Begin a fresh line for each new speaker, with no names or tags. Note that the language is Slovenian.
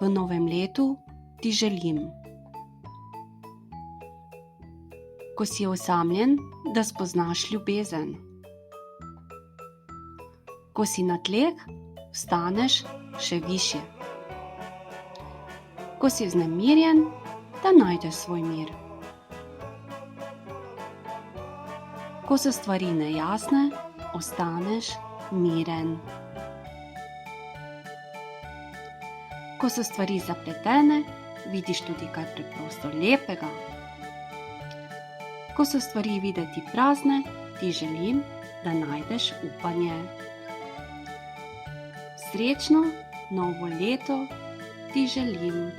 v novem letu ti želim. Ko si osamljen, da spoznaš ljubezen. Ko si na tleh, vstaneš še višje. Ko si vznemirjen, da najdeš svoj mir. Ko so stvari nejasne, ostaneš miren. Ko so stvari zapletene, vidiš tudi kaj preprosto lepega. Ko so stvari videti prazne, ti želim, da najdeš upanje. Srečno novo leto ti želim.